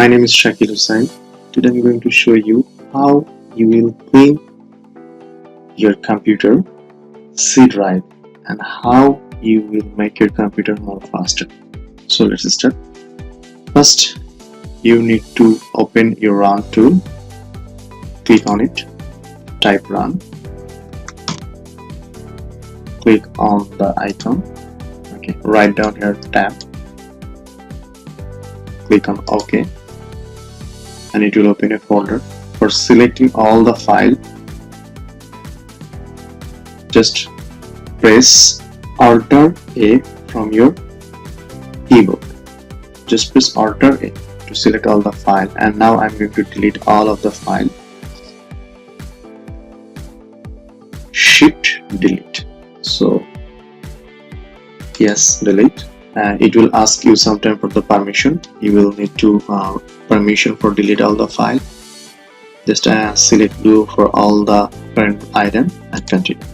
My name is Shakil Hussain. Today I'm going to show you how you will clean your computer C drive and how you will make your computer more faster. So let's start. First, you need to open your run tool. Click on it. Type run. Click on the icon. Okay, write down here tab. Click on OK. And it will open a folder. For selecting all the file, just press Alt A from your keyboard. Just press Alt A to select all the file, and now I'm going to delete all of the file. Shift delete. So yes, delete. And it will ask you sometime for the permission. You will need to permission for delete all the file. Just select blue for all the current item and continue.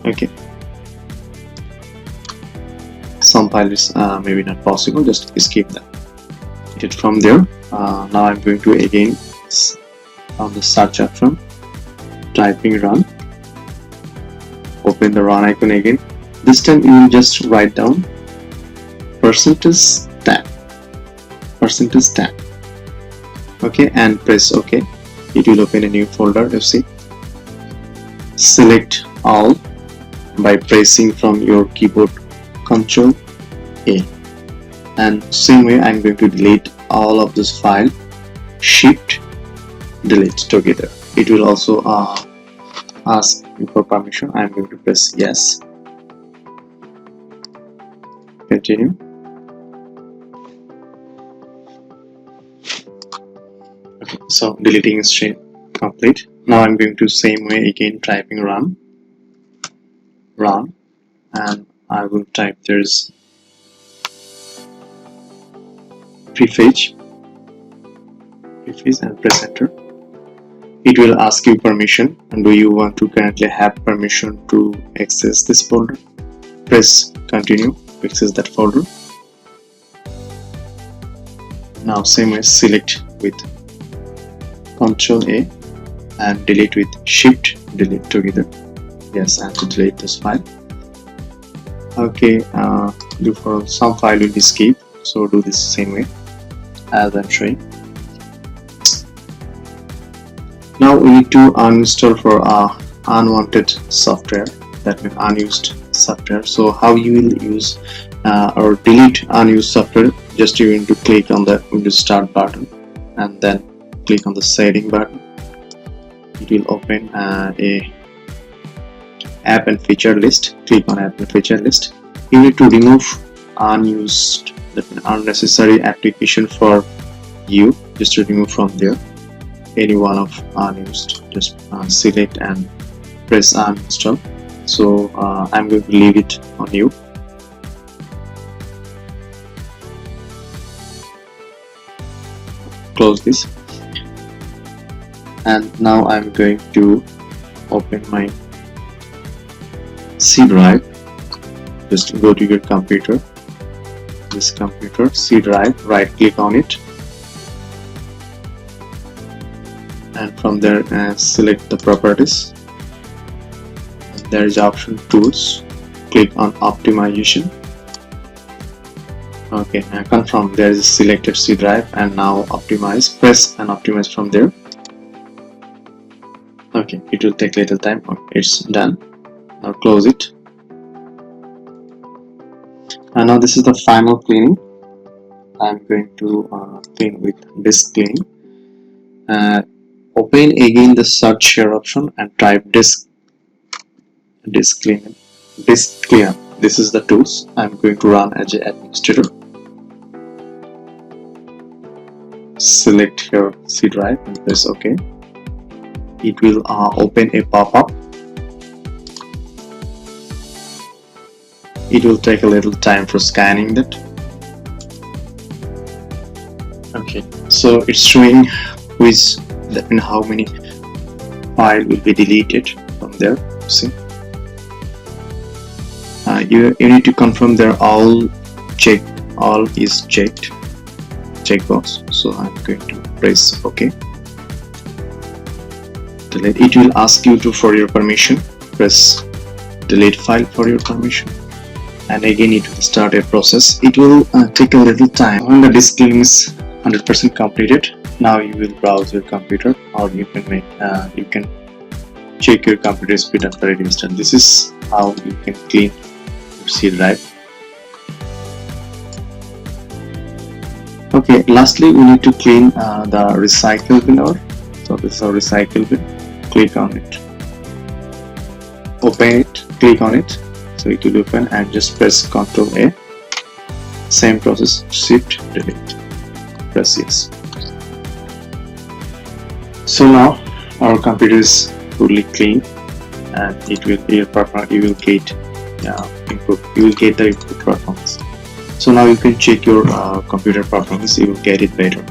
Okay, some file is maybe not possible, just skip that. It from there. Now I'm going to again on the search option, typing run. Open the run icon again. This time you will just write down %tab, %tab. Okay, and press OK. It will open a new folder. You see, select all by pressing from your keyboard Ctrl A, and same way I'm going to delete all of this file. Shift delete together. It will also ask you for permission. I'm going to press yes. Continue. Okay, so deleting is complete. Now I'm going to same way again, typing run, and I will type there's prefetch and press enter. It will ask you permission, and do you want to currently have permission to access this folder? Press continue to access that folder. Now same way, select with Ctrl A and delete with Shift delete together. Yes, and to delete this file. Okay, do for some file will be skipped, so do this same way as I'm showing. Now we need to uninstall for unwanted software, that means unused software. So how you will use or delete unused software? Just you need to click on the Windows Start button and then click on the setting button. It will open a app and feature list. Click on app and feature list. You need to remove unused, that means unnecessary application for you. Just to remove from there any one of unused. Just select and press uninstall. So I'm going to leave it on you. Close this, and now I'm going to open my C drive. Just go to your computer, this computer, C drive, right click on it, and from there select the properties. And there is option tools. Click on optimization. Okay, confirm there is a selected C drive, and now optimize. Press and optimize from there. Okay, it will take little time. Okay, it's done. Now close it. And now this is the final cleaning. I'm going to clean with disk cleaning. Open again the search here option and type disk cleaner. This is the tools. I'm going to run as an administrator. Select here C drive and press OK. It will open a pop-up. It will take a little time for scanning that. Okay, so it's showing which, that means how many file will be deleted from there. See, you need to confirm they're all checked. All is checked. checkbox, so I'm going to press OK. Delete. It will ask you to for your permission. Press delete file for your permission, and again it will start a process. It will take a little time. When the disk cleaning is 100% completed, now you will browse your computer, or you can check your computer speed after it is done. This is how you can clean your C drive. Okay, lastly we need to clean the recycle bin. So this is our recycle bin. Click on it, open it, click on it, so it will open, and just press Ctrl A. Same process, shift delete, press yes. So now our computer is fully clean, and it will be you will get the improved performance. So now you can check your computer performance, you will get it better.